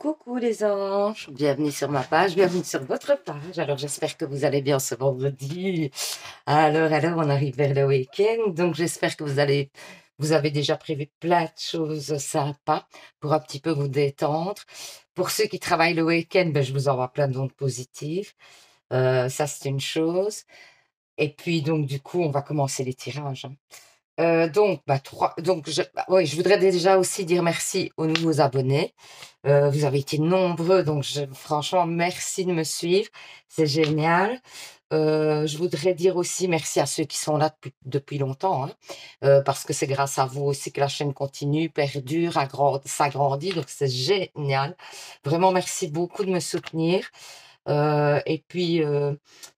Coucou les anges, bienvenue sur ma page, bienvenue sur votre page. Alors j'espère que vous allez bien ce vendredi. Alors, on arrive vers le week-end, donc j'espère que vous avez déjà prévu plein de choses sympas pour un petit peu vous détendre. Pour ceux qui travaillent le week-end, ben, je vous envoie plein d'ondes positives. Ça c'est une chose. Et puis donc du coup, on va commencer les tirages, hein. Oui, je voudrais déjà aussi dire merci aux nouveaux abonnés. Vous avez été nombreux, donc franchement, merci de me suivre. C'est génial. Je voudrais dire aussi merci à ceux qui sont là depuis longtemps, hein, parce que c'est grâce à vous aussi que la chaîne continue, perdure, s'agrandit, donc c'est génial. Vraiment, merci beaucoup de me soutenir. Et puis,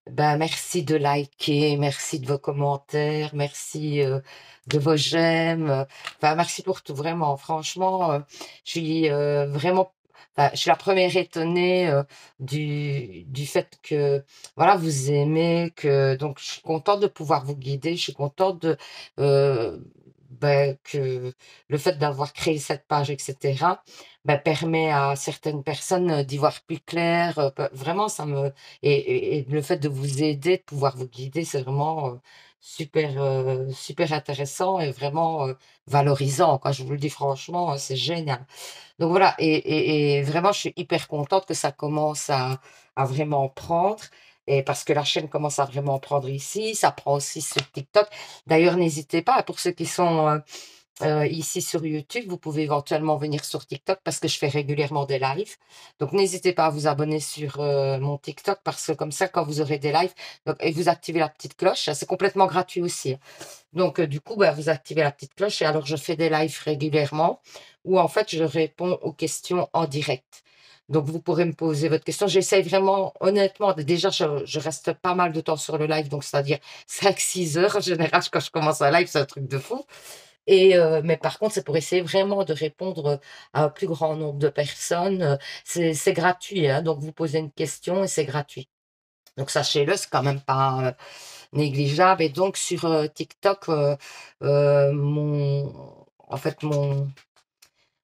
ben, merci de liker, merci de vos commentaires, merci de vos j'aime. Enfin, merci pour tout, vraiment. Franchement, je suis vraiment, enfin, je suis la première étonnée du fait que, voilà, vous aimez, donc je suis contente de pouvoir vous guider, je suis contente que le fait d'avoir créé cette page, etc., ben, permet à certaines personnes d'y voir plus clair. Vraiment, et le fait de vous aider, de pouvoir vous guider, c'est vraiment super intéressant et vraiment valorisant, quoi. Je vous le dis franchement, c'est génial. Donc voilà, et vraiment, je suis hyper contente que ça commence à vraiment prendre. Et parce que la chaîne commence à vraiment prendre ici, ça prend aussi sur TikTok. D'ailleurs, n'hésitez pas, pour ceux qui sont ici sur YouTube, vous pouvez éventuellement venir sur TikTok parce que je fais régulièrement des lives. Donc, n'hésitez pas à vous abonner sur mon TikTok parce que comme ça, quand vous aurez des lives, et vous activez la petite cloche, c'est complètement gratuit aussi, hein. Donc, du coup, bah, vous activez la petite cloche et alors je fais des lives régulièrement où en fait, je réponds aux questions en direct. Donc, vous pourrez me poser votre question. J'essaye vraiment, honnêtement, déjà, je reste pas mal de temps sur le live, donc c'est-à-dire 5-6 heures en général quand je commence un live, c'est un truc de fou. Mais par contre, c'est pour essayer vraiment de répondre à un plus grand nombre de personnes. C'est gratuit, hein, donc vous posez une question et c'est gratuit. Donc sachez-le, c'est quand même pas négligeable. Et donc sur TikTok, en fait,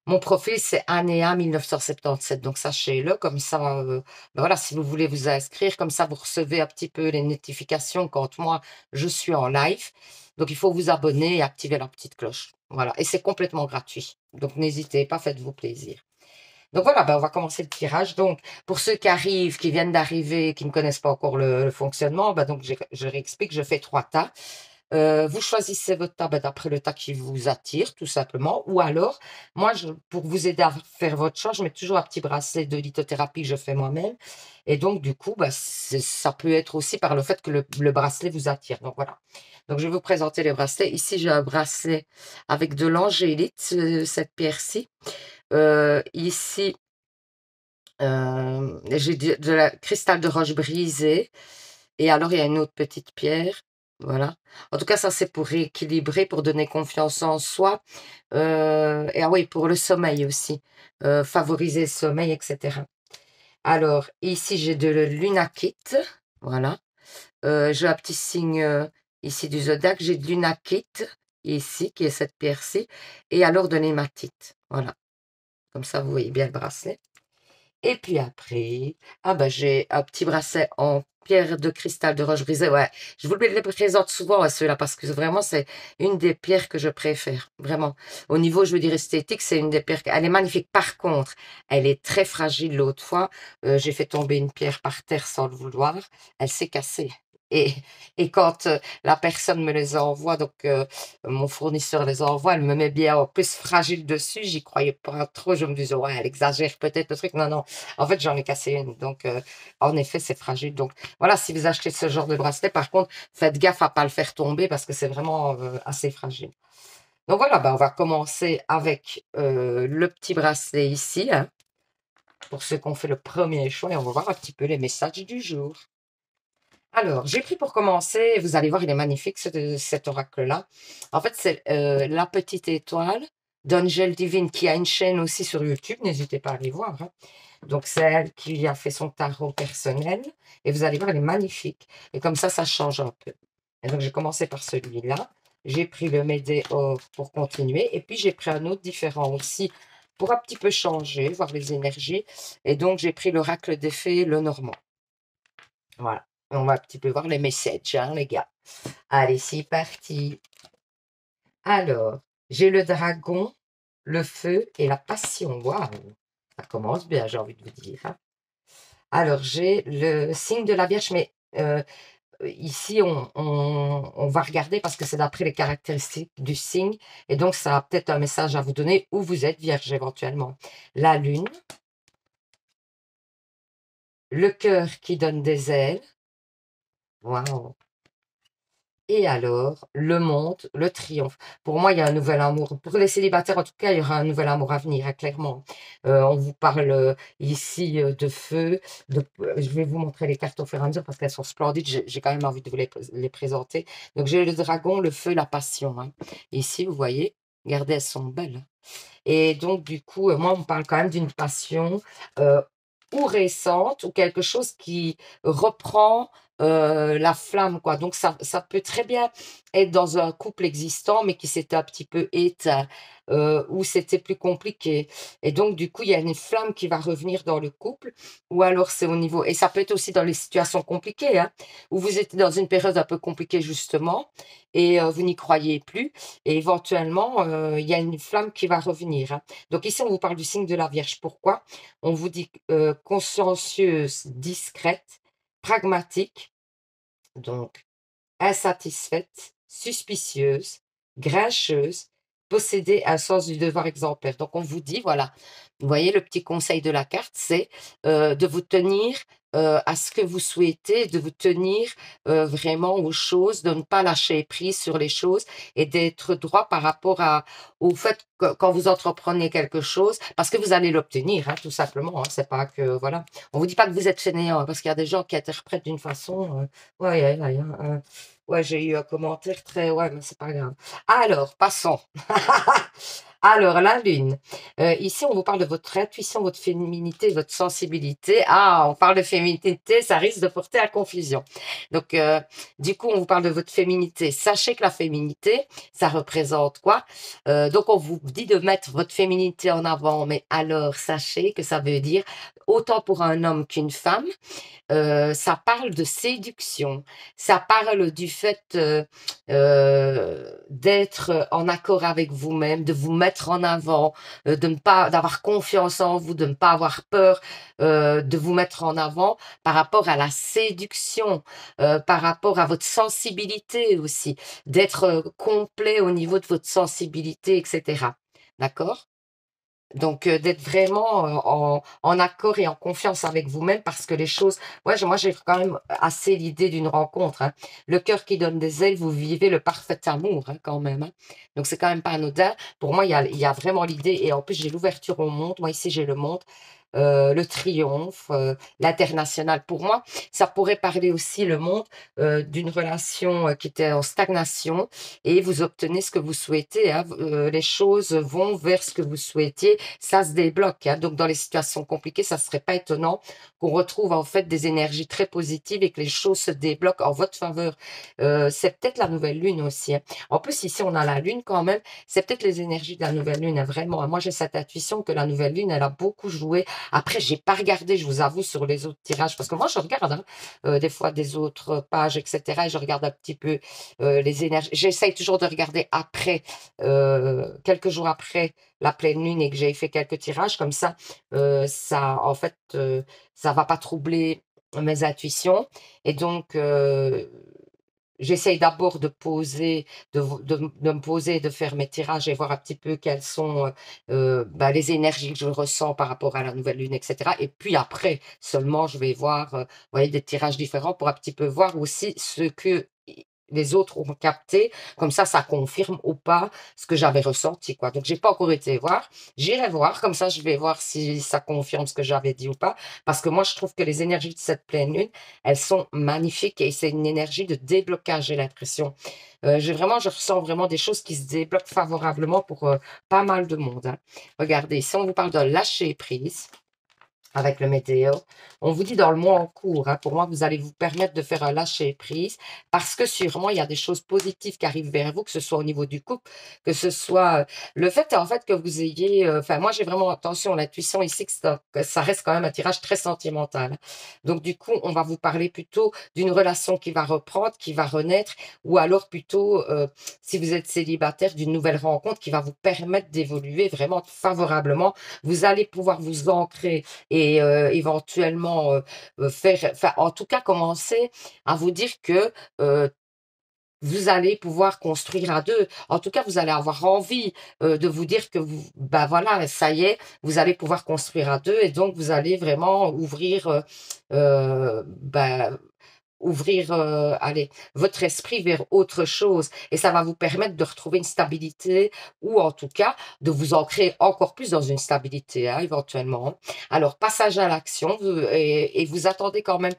mon profil, c'est Anéa 1977. Donc sachez-le, comme ça, ben voilà, si vous voulez vous inscrire, comme ça, vous recevez un petit peu les notifications quand moi, je suis en live. Donc il faut vous abonner et activer la petite cloche. Voilà, et c'est complètement gratuit. Donc n'hésitez pas, faites-vous plaisir. Donc voilà, ben on va commencer le tirage. Donc pour ceux qui arrivent, qui viennent d'arriver, qui ne connaissent pas encore le fonctionnement, ben donc je réexplique, je fais 3 tas. Vous choisissez votre tas d'après le tas qui vous attire, tout simplement. Ou alors, moi, pour vous aider à faire votre choix, je mets toujours un petit bracelet de lithothérapie que je fais moi-même. Et donc, du coup, bah, ça peut être aussi par le fait que le bracelet vous attire. Donc, voilà. Donc, je vais vous présenter les bracelets. Ici, j'ai un bracelet avec de l'angélite, cette pierre-ci. Ici, j'ai de la cristal de roche brisée. Et alors, il y a une autre petite pierre. Voilà. En tout cas, ça, c'est pour rééquilibrer, pour donner confiance en soi. Et ah oui, pour le sommeil aussi. Favoriser le sommeil, etc. Alors, ici, j'ai de l'unakite. Voilà. J'ai un petit signe ici du zodiaque. J'ai de l'unakite, ici, qui est cette pierre-ci. Et alors de l'hématite. Voilà. Comme ça, vous voyez bien le bracelet. Et puis après, ah bah j'ai un petit bracelet en pierre de cristal de roche brisée. Ouais, je vous les présente souvent à ceux-là parce que vraiment c'est une des pierres que je préfère. Vraiment. Au niveau, je veux dire esthétique, c'est une des pierres. Elle est magnifique. Par contre, elle est très fragile. L'autre fois, j'ai fait tomber une pierre par terre sans le vouloir. Elle s'est cassée. Et, et quand la personne me les envoie, donc mon fournisseur les envoie, elle me met bien en plus fragile dessus. J'y croyais pas trop. Je me disais, ouais, elle exagère peut-être le truc. Non, non. En fait, j'en ai cassé une. Donc, en effet, c'est fragile. Donc, voilà, si vous achetez ce genre de bracelet, par contre, faites gaffe à pas le faire tomber parce que c'est vraiment assez fragile. Donc, voilà, bah, on va commencer avec le petit bracelet ici, hein, pour ceux qui ont fait le premier choix. Et on va voir un petit peu les messages du jour. Alors, j'ai pris pour commencer, vous allez voir, il est magnifique cet oracle-là. En fait, c'est la petite étoile d'Angel Divine qui a une chaîne aussi sur YouTube. N'hésitez pas à aller voir, hein. Donc, c'est elle qui a fait son tarot personnel. Et vous allez voir, elle est magnifique. Et comme ça change un peu. Et donc, j'ai commencé par celui-là. J'ai pris le Médéor pour continuer. Et puis, j'ai pris un autre différent aussi pour un petit peu changer, voir les énergies. Et donc, j'ai pris l'oracle des fées, le normand. Voilà. On va un petit peu voir les messages, hein, les gars. Allez, c'est parti. Alors, j'ai le dragon, le feu et la passion. Waouh, ça commence bien, j'ai envie de vous dire, hein. Alors, j'ai le signe de la Vierge, mais ici, on va regarder parce que c'est d'après les caractéristiques du signe. Et donc, ça a peut-être un message à vous donner où vous êtes Vierge éventuellement. La lune, le cœur qui donne des ailes. Waouh. Et alors, le monde, le triomphe. Pour moi, il y a un nouvel amour. Pour les célibataires, en tout cas, il y aura un nouvel amour à venir, hein, clairement. On vous parle ici de feu. Je vais vous montrer les cartes au fur et à mesure parce qu'elles sont splendides. J'ai quand même envie de vous les présenter. Donc, j'ai le dragon, le feu, la passion, hein. Ici, vous voyez, regardez, elles sont belles, hein. Et donc, du coup, moi, on me parle quand même d'une passion euh, ou récente ou quelque chose qui reprend la flamme, quoi. Donc, ça peut très bien être dans un couple existant, mais qui s'était un petit peu éteint, ou c'était plus compliqué. Et donc, du coup, il y a une flamme qui va revenir dans le couple, ou alors c'est au niveau, et ça peut être aussi dans les situations compliquées, hein, où vous êtes dans une période un peu compliquée, justement, et vous n'y croyez plus, et éventuellement, il y a une flamme qui va revenir, hein. Donc, ici, on vous parle du signe de la Vierge. Pourquoi? On vous dit consciencieuse, discrète, pragmatique, donc insatisfaite, suspicieuse, grincheuse, posséder un sens du devoir exemplaire. Donc on vous dit, voilà, vous voyez le petit conseil de la carte, c'est de vous tenir à ce que vous souhaitez, de vous tenir vraiment aux choses, de ne pas lâcher prise sur les choses et d'être droit par rapport au fait que quand vous entreprenez quelque chose, parce que vous allez l'obtenir, hein, tout simplement. Hein, c'est pas que, voilà. On vous dit pas que vous êtes fainéant, hein, parce qu'il y a des gens qui interprètent d'une façon. Ouais, ouais, ouais, hein, ouais, j'ai eu un commentaire très... Ouais, mais c'est pas grave. Alors, passons. Alors, la lune. Ici, on vous parle de votre intuition, votre féminité, votre sensibilité. Ah, on parle de féminité, ça risque de porter à confusion. Donc, du coup, on vous parle de votre féminité. Sachez que la féminité, ça représente quoi? Donc, on vous dit de mettre votre féminité en avant, mais alors, sachez que ça veut dire autant pour un homme qu'une femme. Ça parle de séduction, ça parle du fait d'être en accord avec vous-même, de vous mettre en avant, de ne pas d'avoir confiance en vous, de ne pas avoir peur de vous mettre en avant par rapport à la séduction, par rapport à votre sensibilité aussi, d'être complet au niveau de votre sensibilité, etc. D'accord? Donc, d'être vraiment en accord et en confiance avec vous-même parce que les choses... Ouais, moi, j'ai quand même assez l'idée d'une rencontre, hein. Le cœur qui donne des ailes, vous vivez le parfait amour, hein, quand même, hein. Donc, c'est quand même pas anodin. Pour moi, il y a vraiment l'idée. Et en plus, j'ai l'ouverture au monde. Moi, ici, j'ai le monde. Le triomphe, l'international. Pour moi, ça pourrait parler aussi le monde d'une relation qui était en stagnation et vous obtenez ce que vous souhaitez, hein. Les choses vont vers ce que vous souhaitiez, ça se débloque, hein. Donc dans les situations compliquées, ça serait pas étonnant qu'on retrouve en fait des énergies très positives et que les choses se débloquent en votre faveur. C'est peut-être la nouvelle lune aussi, hein. En plus ici on a la lune quand même, c'est peut-être les énergies de la nouvelle lune, hein, vraiment. Moi j'ai cette intuition que la nouvelle lune elle a beaucoup joué. Après j'ai pas regardé, je vous avoue, sur les autres tirages parce que moi je regarde, hein, des fois des autres pages, etc. Et je regarde un petit peu les énergies. J'essaye toujours de regarder après, quelques jours après la pleine lune et que j'ai fait quelques tirages comme ça. Ça, en fait, ça va pas troubler mes intuitions. Et donc, j'essaye d'abord de poser, de me poser, de faire mes tirages et voir un petit peu quelles sont bah, les énergies que je ressens par rapport à la nouvelle lune, etc. Et puis après, seulement, je vais voir vous voyez, des tirages différents pour un petit peu voir aussi ce que les autres ont capté. Comme ça confirme ou pas ce que j'avais ressenti, quoi. Donc, j'ai pas encore été voir. J'irai voir, comme ça, je vais voir si ça confirme ce que j'avais dit ou pas. Parce que moi, je trouve que les énergies de cette pleine lune, elles sont magnifiques et c'est une énergie de déblocage, j'ai l'impression. Je ressens vraiment des choses qui se débloquent favorablement pour pas mal de monde, hein. Regardez, si on vous parle de lâcher prise, avec le météo. On vous dit dans le mois en cours, hein, pour moi, vous allez vous permettre de faire un lâcher-prise parce que sûrement, il y a des choses positives qui arrivent vers vous, que ce soit au niveau du couple, que ce soit le fait, en fait, que vous ayez... Enfin, moi, j'ai vraiment attention, l'intuition ici, que ça reste quand même un tirage très sentimental, hein. Donc, du coup, on va vous parler plutôt d'une relation qui va reprendre, qui va renaître, ou alors plutôt, si vous êtes célibataire, d'une nouvelle rencontre qui va vous permettre d'évoluer vraiment favorablement. Vous allez pouvoir vous ancrer et éventuellement faire, enfin, en tout cas, commencer à vous dire que vous allez pouvoir construire à deux. En tout cas, vous allez avoir envie de vous dire que vous, ben voilà, ça y est, vous allez pouvoir construire à deux et donc vous allez vraiment ouvrir, ben, ouvrir, allez, votre esprit vers autre chose et ça va vous permettre de retrouver une stabilité ou en tout cas de vous ancrer encore plus dans une stabilité, hein, éventuellement. Alors, passage à l'action et vous attendez quand même.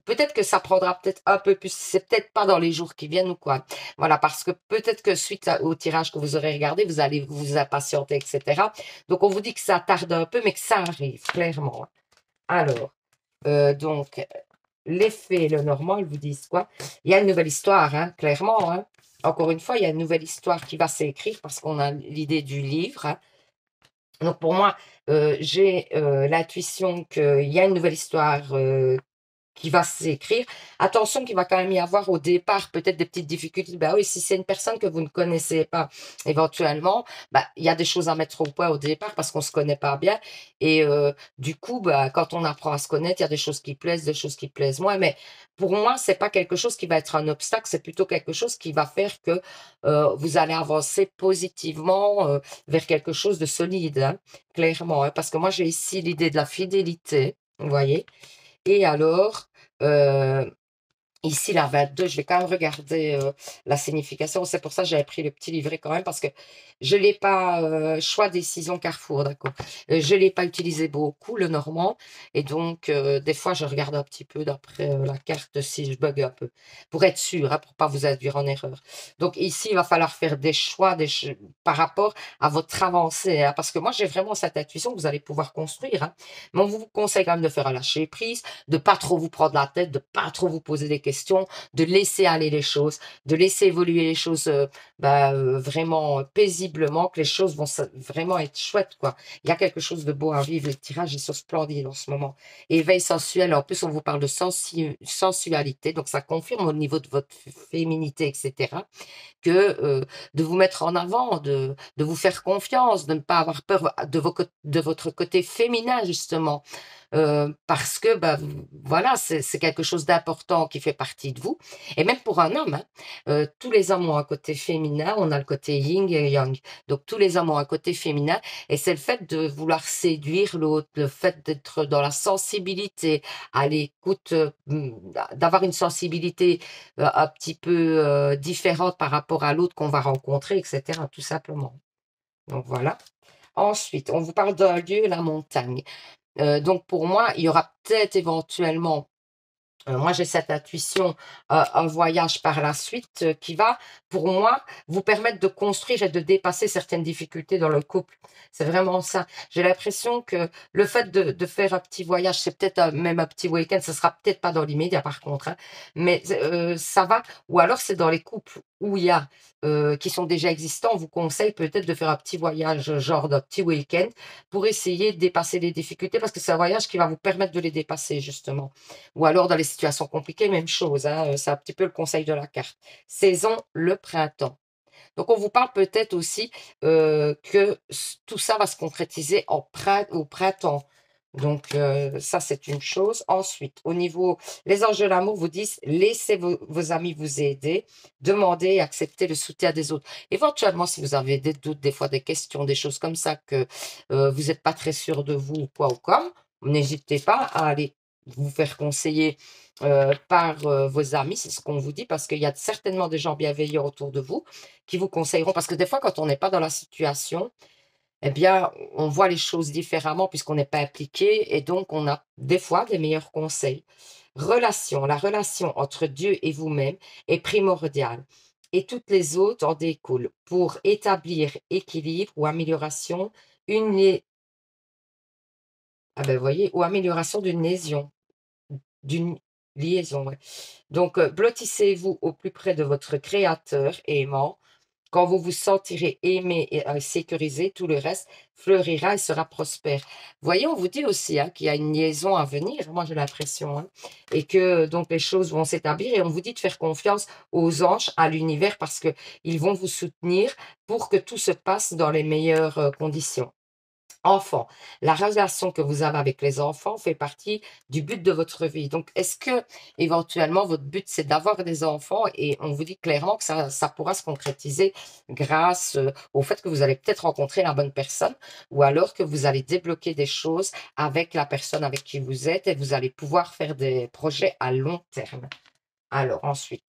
Peut-être que ça prendra peut-être un peu plus, c'est peut-être pas dans les jours qui viennent ou quoi. Voilà, parce que peut-être que suite au tirage que vous aurez regardé, vous allez vous impatienter, etc. Donc, on vous dit que ça tarde un peu, mais que ça arrive, clairement. Alors, donc, l'effet et le normand, ils vous disent quoi? Il y a une nouvelle histoire, hein, clairement, hein. Encore une fois, il y a une nouvelle histoire qui va s'écrire parce qu'on a l'idée du livre, hein. Donc pour moi, j'ai l'intuition qu'il y a une nouvelle histoire qui va s'écrire. Attention qu'il va quand même y avoir au départ peut-être des petites difficultés. Bah oui, si c'est une personne que vous ne connaissez pas éventuellement, bah, il y a des choses à mettre au point au départ parce qu'on se connaît pas bien. Et du coup, bah, quand on apprend à se connaître, il y a des choses qui plaisent, des choses qui plaisent moins. Mais pour moi, c'est pas quelque chose qui va être un obstacle, c'est plutôt quelque chose qui va faire que vous allez avancer positivement vers quelque chose de solide, hein, clairement. Hein, parce que moi, j'ai ici l'idée de la fidélité, vous voyez. Et alors, heu, ici la 22, je vais quand même regarder, la signification. C'est pour ça que j'avais pris le petit livret quand même parce que je l'ai pas, choix décision Carrefour, d'accord. Je l'ai pas utilisé beaucoup, le normand et donc des fois je regarde un petit peu d'après, la carte si je bug un peu, pour être sûre, hein, pour pas vous induire en erreur. Donc ici, il va falloir faire des choix par rapport à votre avancée, hein, parce que moi j'ai vraiment cette intuition que vous allez pouvoir construire, hein. Mais on vous conseille quand même de faire un lâcher prise, de pas trop vous prendre la tête, de pas trop vous poser des questions, de laisser aller les choses, de laisser évoluer les choses vraiment paisiblement, que les choses vont vraiment être chouettes, quoi. Il y a quelque chose de beau à vivre. Les tirages, ils sont splendides en ce moment. Éveil sensuel, en plus, on vous parle de sensualité, donc ça confirme au niveau de votre féminité, etc que de vous mettre en avant, de vous faire confiance, de ne pas avoir peur de votre côté féminin, justement. Parce que, bah, voilà, c'est quelque chose d'important qui fait partie de vous. Et même pour un homme, hein, tous les hommes ont un côté féminin, on a le côté yin et yang. Donc, tous les hommes ont un côté féminin. Et c'est le fait de vouloir séduire l'autre, le fait d'être dans la sensibilité, à l'écoute, d'avoir une sensibilité un petit peu différente par rapport à l'autre qu'on va rencontrer, etc., tout simplement. Donc voilà. Ensuite, on vous parle d'un lieu, la montagne. Donc pour moi, il y aura peut-être éventuellement moi, j'ai cette intuition, un voyage par la suite qui va, pour moi, vous permettre de construire et de dépasser certaines difficultés dans le couple. C'est vraiment ça. J'ai l'impression que le fait de faire un petit voyage, c'est peut-être même un petit week-end, ce sera peut-être pas dans l'immédiat par contre, hein, mais ça va. Ou alors c'est dans les couples où il y a qui sont déjà existants, on vous conseille peut-être de faire un petit voyage, genre d'un petit week-end, pour essayer de dépasser les difficultés, parce que c'est un voyage qui va vous permettre de les dépasser justement. Ou alors dans les situations compliquées, même chose, hein, c'est un petit peu le conseil de la carte. Saison, le printemps. Donc on vous parle peut-être aussi que tout ça va se concrétiser au printemps. Donc ça, c'est une chose. Ensuite, au niveau, les anges de l'amour vous disent, laissez vos amis vous aider, demandez et acceptez le soutien des autres. Éventuellement, si vous avez des doutes, des fois des questions, des choses comme ça, que vous n'êtes pas très sûr de vous ou quoi, n'hésitez pas à aller vous faire conseiller par vos amis, c'est ce qu'on vous dit, parce qu'il y a certainement des gens bienveillants autour de vous qui vous conseilleront. Parce que des fois, quand on n'est pas dans la situation, eh bien, on voit les choses différemment puisqu'on n'est pas impliqué et donc on a des fois des meilleurs conseils. La relation entre Dieu et vous-même est primordiale et toutes les autres en découlent. Pour établir équilibre ou amélioration, une Ah ben, vous voyez, ou amélioration d'une liaison, ouais. Donc, blottissez-vous au plus près de votre créateur aimant. Quand vous vous sentirez aimé et sécurisé, tout le reste fleurira et sera prospère. Voyez, on vous dit aussi hein, qu'il y a une liaison à venir, moi j'ai l'impression, hein, et que donc les choses vont s'établir et on vous dit de faire confiance aux anges, à l'univers, parce que ils vont vous soutenir pour que tout se passe dans les meilleures conditions. Enfants, la relation que vous avez avec les enfants fait partie du but de votre vie. Donc, est-ce que éventuellement votre but c'est d'avoir des enfants et on vous dit clairement que ça pourra se concrétiser grâce au fait que vous allez peut-être rencontrer la bonne personne ou alors que vous allez débloquer des choses avec la personne avec qui vous êtes et vous allez pouvoir faire des projets à long terme. Alors ensuite,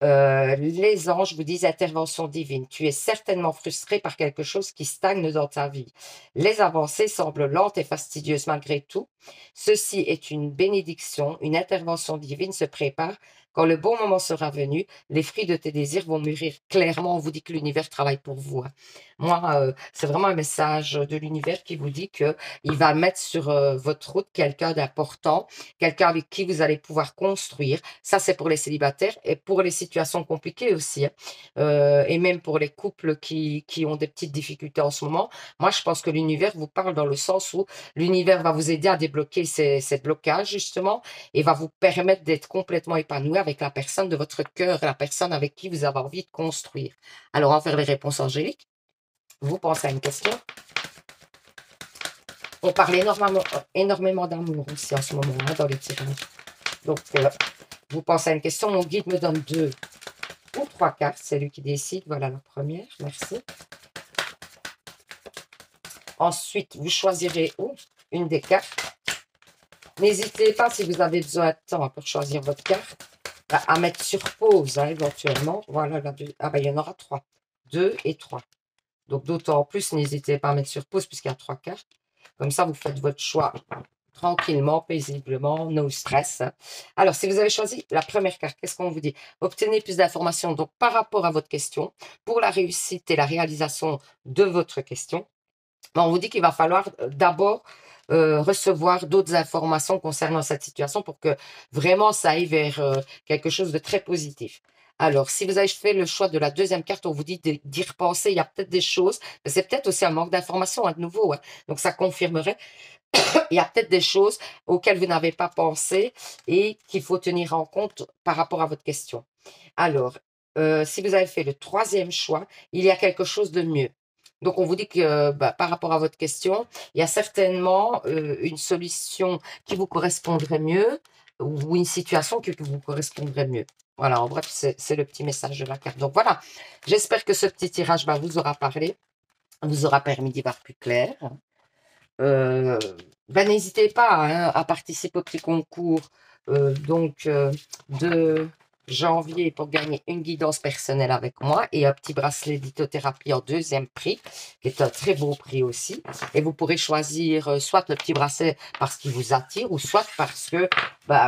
les anges vous disent intervention divine. Tu es certainement frustré par quelque chose qui stagne dans ta vie. Les avancées semblent lentes et fastidieuses malgré tout. Ceci est une bénédiction, une intervention divine se prépare. Quand le bon moment sera venu, les fruits de tes désirs vont mûrir. Clairement, on vous dit que l'univers travaille pour vous. Hein. Moi, c'est vraiment un message de l'univers qui vous dit que il va mettre sur votre route quelqu'un d'important, quelqu'un avec qui vous allez pouvoir construire. Ça, c'est pour les célibataires et pour les situations compliquées aussi. Hein. Et même pour les couples qui ont des petites difficultés en ce moment. Moi, je pense que l'univers vous parle dans le sens où l'univers va vous aider à débloquer ces blocages, justement, et va vous permettre d'être complètement épanoui avec la personne de votre cœur, la personne avec qui vous avez envie de construire. Alors, on va faire les réponses angéliques. Vous pensez à une question. On parle énormément d'amour aussi en ce moment, hein, dans les tirages. Donc, vous pensez à une question. Mon guide me donne 2 ou 3 cartes. C'est lui qui décide. Voilà la première. Merci. Ensuite, vous choisirez une des cartes. N'hésitez pas, si vous avez besoin de temps pour choisir votre carte, à mettre sur pause, hein, éventuellement. Voilà, ah ben, il y en aura 3. 2 et 3. Donc, d'autant plus, n'hésitez pas à mettre sur pause puisqu'il y a 3 cartes. Comme ça, vous faites votre choix tranquillement, paisiblement, no stress. Alors, si vous avez choisi la première carte, qu'est-ce qu'on vous dit? Obtenez plus d'informations donc par rapport à votre question pour la réussite et la réalisation de votre question. On vous dit qu'il va falloir d'abord recevoir d'autres informations concernant cette situation pour que vraiment ça aille vers quelque chose de très positif. Alors, si vous avez fait le choix de la deuxième carte, on vous dit d'y repenser. Il y a peut-être des choses, mais c'est peut-être aussi un manque d'informations hein, de nouveau. Hein. Donc, ça confirmerait. Il y a peut-être des choses auxquelles vous n'avez pas pensé et qu'il faut tenir en compte par rapport à votre question. Alors, si vous avez fait le troisième choix, il y a quelque chose de mieux. Donc, on vous dit que par rapport à votre question, il y a certainement une solution qui vous correspondrait mieux ou une situation qui vous correspondrait mieux. Voilà, en bref, c'est le petit message de la carte. Donc, voilà, j'espère que ce petit tirage vous aura parlé, vous aura permis d'y voir plus clair. N'hésitez pas hein, à participer au petit concours de janvier pour gagner une guidance personnelle avec moi et un petit bracelet lithothérapie en deuxième prix, qui est un très beau prix aussi. Et vous pourrez choisir soit le petit bracelet parce qu'il vous attire ou soit parce que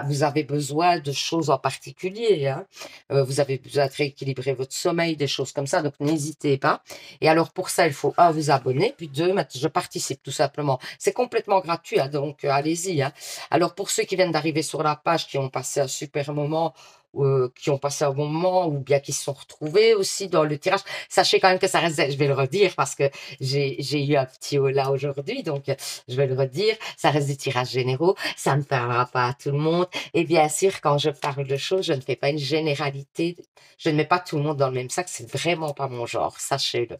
vous avez besoin de choses en particulier. Hein. Vous avez besoin de rééquilibrer votre sommeil, des choses comme ça, donc n'hésitez pas. Et alors pour ça, il faut vous abonner, puis 2, je participe tout simplement. C'est complètement gratuit, hein, donc allez-y. Hein. Alors pour ceux qui viennent d'arriver sur la page, qui ont passé un super moment, qui ont passé un bon moment ou bien qui se sont retrouvés aussi dans le tirage. Sachez quand même que ça reste, je vais le redire parce que j'ai eu un petit haut là aujourd'hui, donc je vais le redire, ça reste des tirages généraux, ça ne parlera pas à tout le monde. Et bien sûr, quand je parle de choses, je ne fais pas une généralité, je ne mets pas tout le monde dans le même sac, c'est vraiment pas mon genre, sachez-le.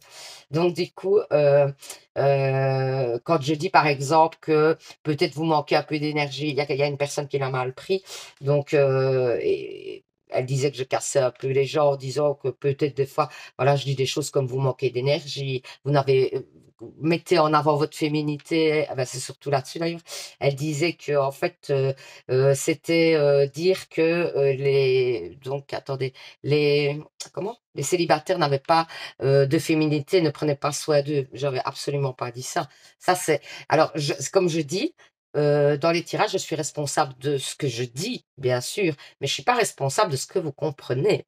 Donc du coup, quand je dis par exemple que peut-être vous manquez un peu d'énergie, il y a une personne qui l'a mal pris, donc elle disait que je cassais un peu les gens en disant que peut-être des fois, voilà, je dis des choses comme vous manquez d'énergie, vous n'avez, mettez en avant votre féminité, c'est surtout là-dessus d'ailleurs. Elle disait que en fait, c'était dire que donc attendez, comment? Les célibataires n'avaient pas de féminité, ne prenaient pas soin d'eux. J'avais absolument pas dit ça. Ça c'est, alors comme je dis. Dans les tirages, je suis responsable de ce que je dis, bien sûr, mais je suis pas responsable de ce que vous comprenez.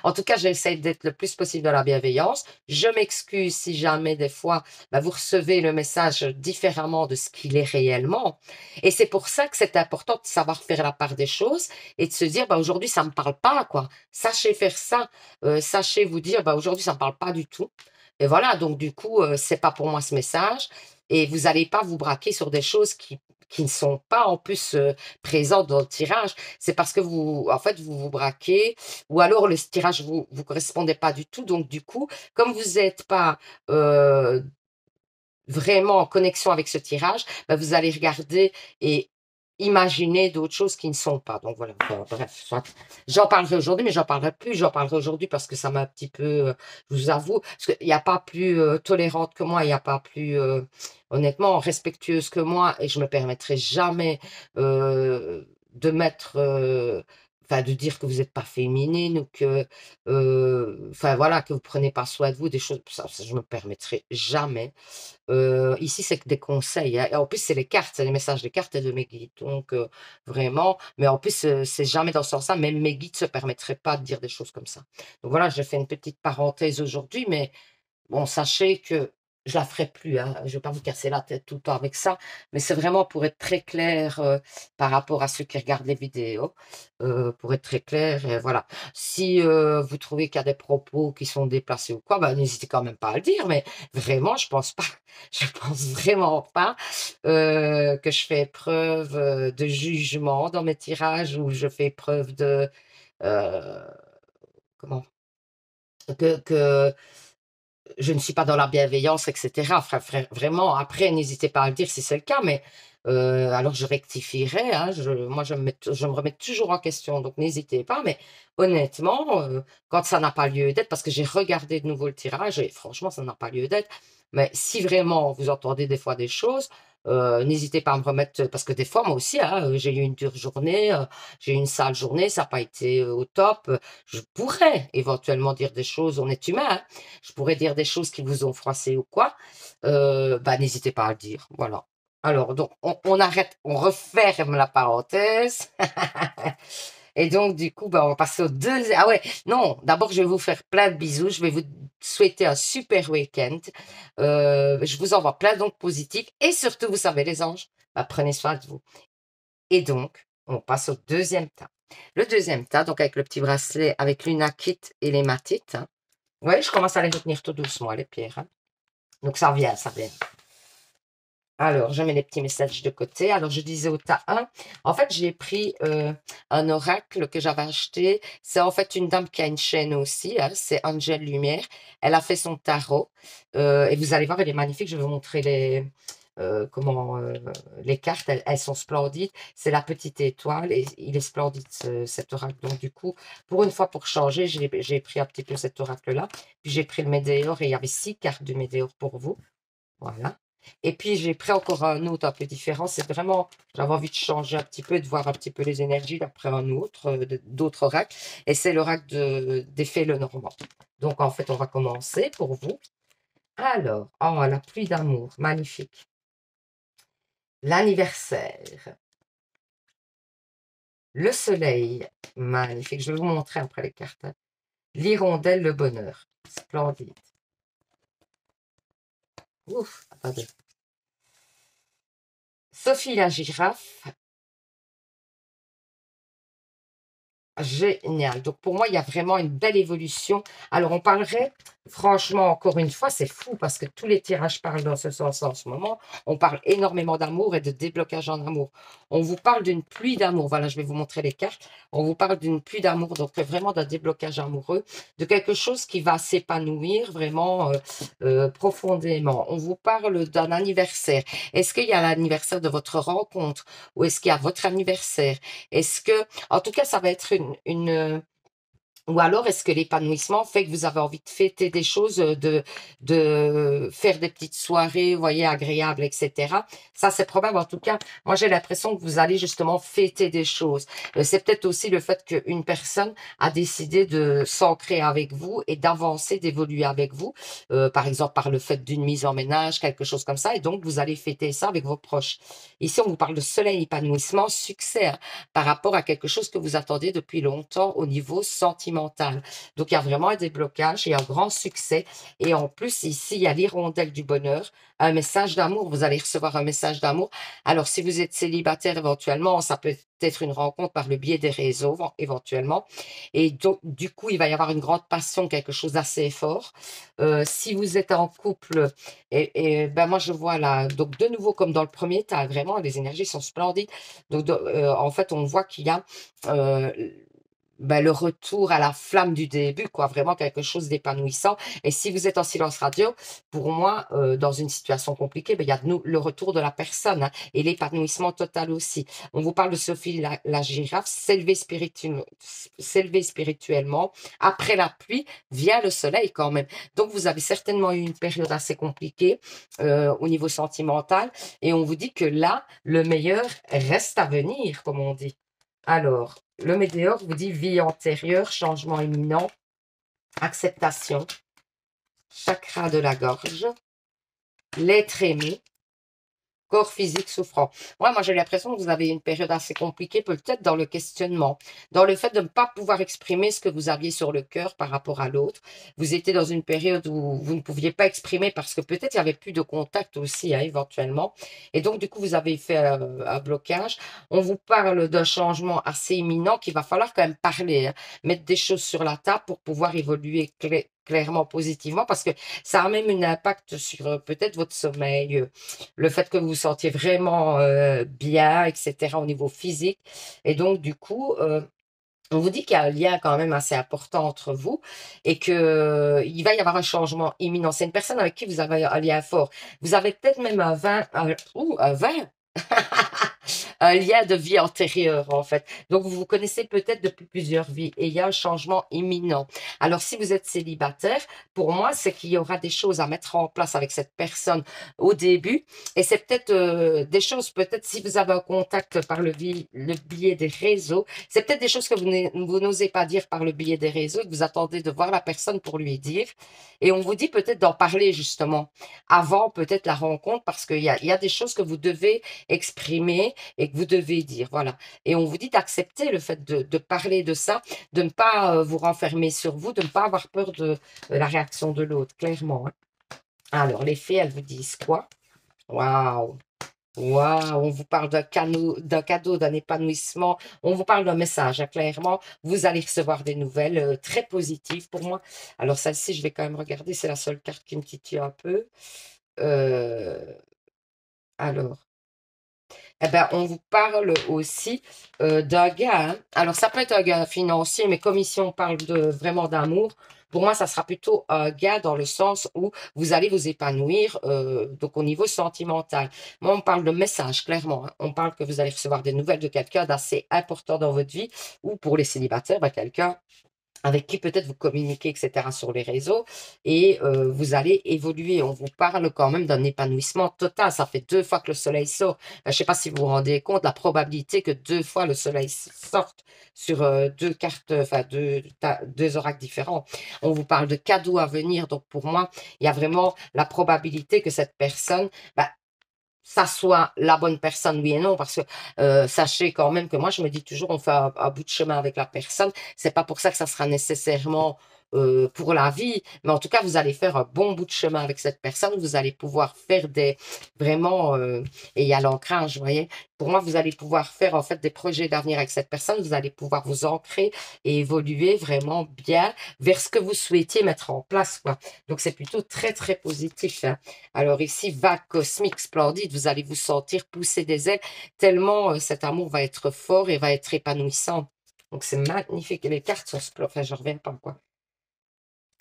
En tout cas, j'essaie d'être le plus possible dans la bienveillance. Je m'excuse si jamais des fois, bah, vous recevez le message différemment de ce qu'il est réellement. Et c'est pour ça que c'est important de savoir faire la part des choses et de se dire, bah, aujourd'hui, ça me parle pas, quoi. Sachez faire ça. Sachez vous dire, bah, aujourd'hui, ça me parle pas du tout. Et voilà, donc du coup, c'est pas pour moi ce message. Et vous n'allez pas vous braquer sur des choses qui ne sont pas en plus présentes dans le tirage. C'est parce que vous, en fait, vous vous braquez ou alors le tirage vous correspondait pas du tout. Donc du coup, comme vous n'êtes pas vraiment en connexion avec ce tirage, bah, vous allez regarder et imaginer d'autres choses qui ne sont pas. Donc voilà, bref, j'en parlerai aujourd'hui, mais j'en parlerai plus. J'en parlerai aujourd'hui parce que ça m'a un petit peu, je vous avoue, parce qu'il n'y a pas plus tolérante que moi, il n'y a pas plus, honnêtement, respectueuse que moi, et je me permettrai jamais de mettre, enfin, de dire que vous n'êtes pas féminine ou que, enfin voilà, que vous prenez pas soin de vous, des choses, ça je me permettrai jamais. Ici, c'est que des conseils, hein, et en plus, c'est les cartes, c'est les messages des cartes et de mes guides, donc vraiment, mais en plus, c'est jamais dans ce sens-là, même mes guides se permettraient pas de dire des choses comme ça. Donc voilà, j'ai fait une petite parenthèse aujourd'hui, mais bon, sachez que je la ferai plus, hein. Je vais pas vous casser la tête tout le temps avec ça, mais c'est vraiment pour être très clair, par rapport à ceux qui regardent les vidéos, pour être très clair et voilà. Si, vous trouvez qu'il y a des propos qui sont déplacés ou quoi, bah, n'hésitez quand même pas à le dire, mais vraiment, je pense pas je pense vraiment pas, que je fais preuve, de jugement dans mes tirages ou je fais preuve de, heu, comment? Que je ne suis pas dans la bienveillance, etc. Vraiment, après, n'hésitez pas à le dire si c'est le cas, mais alors je rectifierai. Hein, moi, je me remets toujours en question, donc n'hésitez pas. Mais honnêtement, quand ça n'a pas lieu d'être, parce que j'ai regardé de nouveau le tirage et franchement, ça n'a pas lieu d'être. Mais si vraiment vous entendez des fois des choses, n'hésitez pas à me remettre, parce que des fois, moi aussi, hein, j'ai eu une dure journée, j'ai eu une sale journée, ça n'a pas été au top. Je pourrais éventuellement dire des choses, on est humain, hein, je pourrais dire des choses qui vous ont froissé ou quoi, bah, n'hésitez pas à le dire, voilà. Alors donc on arrête, on referme la parenthèse et donc du coup, bah, on va passer au deuxième. Ah ouais, non, d'abord je vais vous faire plein de bisous, je vais vous souhaiter un super week-end, je vous envoie plein d'ondes positives et surtout, vous savez les anges, bah, prenez soin de vous et donc on passe au deuxième tas. Le deuxième tas, donc avec le petit bracelet avec l'unakit et l'hématite, hein. Ouais, je commence à les retenir tout doucement, les pierres, hein. Donc ça vient, ça vient. Alors, je mets les petits messages de côté. Alors, je disais au tas 1, en fait, j'ai pris un oracle que j'avais acheté. C'est en fait une dame qui a une chaîne aussi, hein, c'est Angèle Lumière. Elle a fait son tarot. Et vous allez voir, elle est magnifique. Je vais vous montrer les cartes. Elles sont splendides. C'est la petite étoile et il est splendide cet oracle. Donc, du coup, pour une fois, pour changer, j'ai pris un petit peu cet oracle-là. Puis, j'ai pris le Médéor et il y avait 6 cartes du Médéor pour vous. Voilà. Et puis, j'ai pris encore un autre un peu différent. C'est vraiment, j'avais envie de changer un petit peu, de voir un petit peu les énergies d'après un autre, d'autres oracles. Et c'est l'oracle d'Effet Lenormand. Donc, en fait, on va commencer pour vous. Alors, oh, la pluie d'amour, magnifique. L'anniversaire. Le soleil, magnifique. Je vais vous montrer après les cartes, hein. L'hirondelle, le bonheur. Splendide. Ouf, attendez. Sophie la girafe. Génial. Donc pour moi, il y a vraiment une belle évolution. Alors on parlerait, franchement, encore une fois, c'est fou parce que tous les tirages parlent dans ce sens en ce moment. On parle énormément d'amour et de déblocage en amour. On vous parle d'une pluie d'amour. Voilà, je vais vous montrer les cartes. On vous parle d'une pluie d'amour, donc vraiment d'un déblocage amoureux, de quelque chose qui va s'épanouir vraiment profondément. On vous parle d'un anniversaire. Est-ce qu'il y a l'anniversaire de votre rencontre ou est-ce qu'il y a votre anniversaire? Est-ce que en tout cas, ça va être ou alors est-ce que l'épanouissement fait que vous avez envie de fêter des choses, de faire des petites soirées, vous voyez, agréables, etc. Ça, c'est probable. En tout cas, moi, j'ai l'impression que vous allez justement fêter des choses. C'est peut-être aussi le fait qu'une personne a décidé de s'ancrer avec vous et d'avancer, d'évoluer avec vous, par exemple par le fait d'une mise en ménage, quelque chose comme ça. Et donc, vous allez fêter ça avec vos proches. Ici, on vous parle de soleil, épanouissement, succès, hein, par rapport à quelque chose que vous attendiez depuis longtemps au niveau sentimental. sentimentale. Donc, il y a vraiment un déblocage et un grand succès. Et en plus, ici, il y a l'hirondelle du bonheur, un message d'amour. Vous allez recevoir un message d'amour. Alors, si vous êtes célibataire, éventuellement, ça peut être une rencontre par le biais des réseaux, éventuellement. Et donc, du coup, il va y avoir une grande passion, quelque chose d'assez fort. Si vous êtes en couple, et ben moi, je vois là, donc de nouveau, comme dans le premier, tu as vraiment, les énergies sont splendides. Donc, en fait, on voit qu'il y a euh, ben, le retour à la flamme du début, quoi, vraiment quelque chose d'épanouissant. Et si vous êtes en silence radio, pour moi, dans une situation compliquée, ben, il y a le retour de la personne, hein, et l'épanouissement total aussi. On vous parle de Sophie la girafe, s'élever spirituellement. Après la pluie, vient le soleil quand même. Donc, vous avez certainement eu une période assez compliquée au niveau sentimental. Et on vous dit que là, le meilleur reste à venir, comme on dit. Alors, le météore vous dit vie antérieure, changement imminent, acceptation, chakra de la gorge, l'être aimé, corps physique souffrant. Ouais, moi, j'ai l'impression que vous avez une période assez compliquée, peut-être dans le questionnement, dans le fait de ne pas pouvoir exprimer ce que vous aviez sur le cœur par rapport à l'autre. Vous étiez dans une période où vous ne pouviez pas exprimer parce que peut-être il n'y avait plus de contact aussi, hein, éventuellement. Et donc, du coup, vous avez fait un blocage. On vous parle d'un changement assez imminent qu'il va falloir quand même parler, hein, mettre des choses sur la table pour pouvoir évoluer clairement positivement parce que ça a même un impact sur peut-être votre sommeil, le fait que vous vous sentiez vraiment bien, etc., au niveau physique. Et donc, du coup, on vous dit qu'il y a un lien quand même assez important entre vous et que il va y avoir un changement imminent. C'est une personne avec qui vous avez un lien fort. Vous avez peut-être même un vin, un lien de vie antérieure, en fait. Donc, vous vous connaissez peut-être depuis plusieurs vies et il y a un changement imminent. Alors, si vous êtes célibataire, pour moi, c'est qu'il y aura des choses à mettre en place avec cette personne au début. Et c'est peut-être des choses, peut-être si vous avez un contact par le biais des réseaux, c'est peut-être des choses que vous n'osez pas dire par le biais des réseaux, que vous attendez de voir la personne pour lui dire. Et on vous dit peut-être d'en parler justement avant peut-être la rencontre parce qu'il y a des choses que vous devez exprimer et que vous devez dire, voilà. Et on vous dit d'accepter le fait de parler de ça, de ne pas vous renfermer sur vous, de ne pas avoir peur de la réaction de l'autre, clairement, hein. Alors, les fées, elles vous disent quoi? Waouh! Waouh! On vous parle d'un cadeau, d'un épanouissement. On vous parle d'un message, hein, clairement. Vous allez recevoir des nouvelles très positives pour moi. Alors, celle-ci, je vais quand même regarder. C'est la seule carte qui me titille un peu. Euh, alors. Eh ben, on vous parle aussi d'un gars, hein. Alors, ça peut être un gars financier, mais comme ici, on parle vraiment d'amour, pour moi, ça sera plutôt un gars dans le sens où vous allez vous épanouir, donc au niveau sentimental. Moi, on parle de message, clairement, hein. On parle que vous allez recevoir des nouvelles de quelqu'un d'assez important dans votre vie, ou pour les célibataires, ben, quelqu'un avec qui peut-être vous communiquez, etc., sur les réseaux, et vous allez évoluer. On vous parle quand même d'un épanouissement total. Ça fait 2 fois que le soleil sort. Je ne sais pas si vous vous rendez compte, la probabilité que 2 fois le soleil sorte sur 2 cartes, enfin 2 oracles différents. On vous parle de cadeaux à venir. Donc pour moi, il y a vraiment la probabilité que cette personne, bah, ça soit la bonne personne, oui et non, parce que sachez quand même que moi, je me dis toujours, on fait un bout de chemin avec la personne. C'est pas pour ça que ça sera nécessairement pour la vie, mais en tout cas, vous allez faire un bon bout de chemin avec cette personne. Vous allez pouvoir faire des vraiment, et il y a l'ancrage, vous voyez. Pour moi, vous allez pouvoir faire en fait des projets d'avenir avec cette personne. Vous allez pouvoir vous ancrer et évoluer vraiment bien vers ce que vous souhaitiez mettre en place, quoi. Donc, c'est plutôt très, très positif, hein. Alors ici, vague cosmique splendide, vous allez vous sentir pousser des ailes tellement cet amour va être fort et va être épanouissant. Donc c'est magnifique. Et les cartes sont splendides. Enfin, je reviens pas, quoi.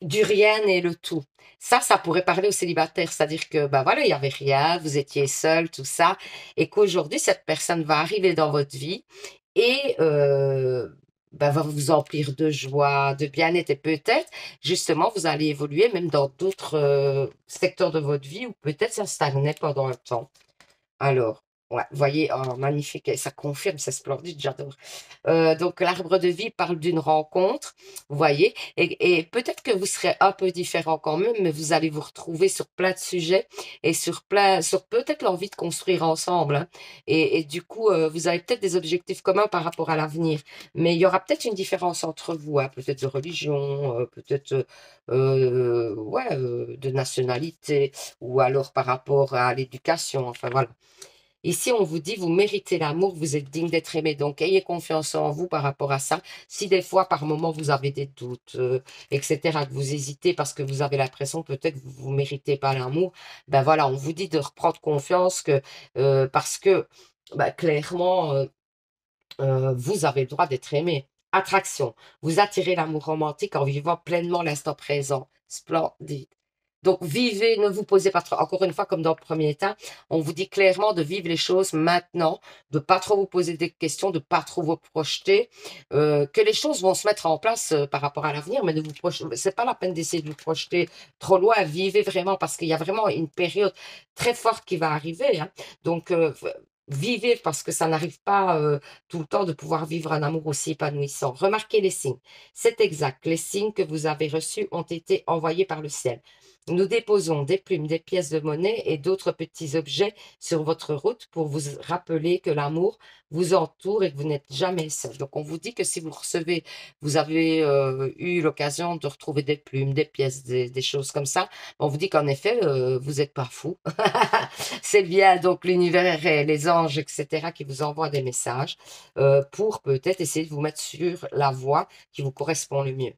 Du rien et le tout. Ça pourrait parler aux célibataires. C'est-à-dire que, bah voilà, il y avait rien, vous étiez seul, tout ça. Et qu'aujourd'hui, cette personne va arriver dans votre vie et bah, va vous emplir de joie, de bien-être. Et peut-être, justement, vous allez évoluer même dans d'autres secteurs de votre vie où peut-être ça stagnait pendant un temps. Alors. Ouais, vous voyez, oh, magnifique, et ça confirme, c'est splendide, j'adore. Donc, l'arbre de vie parle d'une rencontre, vous voyez, et peut-être que vous serez un peu différent quand même, mais vous allez vous retrouver sur plein de sujets et sur peut-être l'envie de construire ensemble, hein. Et du coup, vous avez peut-être des objectifs communs par rapport à l'avenir, mais il y aura peut-être une différence entre vous, hein, peut-être de religion, peut-être, ouais, de nationalité, ou alors par rapport à l'éducation, enfin voilà. Ici, on vous dit, vous méritez l'amour, vous êtes digne d'être aimé. Donc, ayez confiance en vous par rapport à ça. Si des fois, par moment, vous avez des doutes, etc., que vous hésitez parce que vous avez l'impression peut-être que vous ne méritez pas l'amour, ben voilà, on vous dit de reprendre confiance parce que, ben, clairement, vous avez le droit d'être aimé. Attraction. Vous attirez l'amour romantique en vivant pleinement l'instant présent. Splendide. Donc, vivez, ne vous posez pas trop. Encore une fois, comme dans le premier temps, on vous dit clairement de vivre les choses maintenant, de pas trop vous poser des questions, de pas trop vous projeter, que les choses vont se mettre en place par rapport à l'avenir, mais ne vous projetez, c'est pas la peine d'essayer de vous projeter trop loin. Vivez vraiment parce qu'il y a vraiment une période très forte qui va arriver, hein. Donc, vivez parce que ça n'arrive pas tout le temps de pouvoir vivre un amour aussi épanouissant. Remarquez les signes. C'est exact. Les signes que vous avez reçus ont été envoyés par le ciel. Nous déposons des plumes, des pièces de monnaie et d'autres petits objets sur votre route pour vous rappeler que l'amour vous entoure et que vous n'êtes jamais seul. Donc, on vous dit que si vous recevez, vous avez eu l'occasion de retrouver des plumes, des pièces, des choses comme ça, on vous dit qu'en effet, vous n'êtes pas fou. C'est bien donc l'univers et les anges, etc., qui vous envoient des messages pour peut-être essayer de vous mettre sur la voie qui vous correspond le mieux.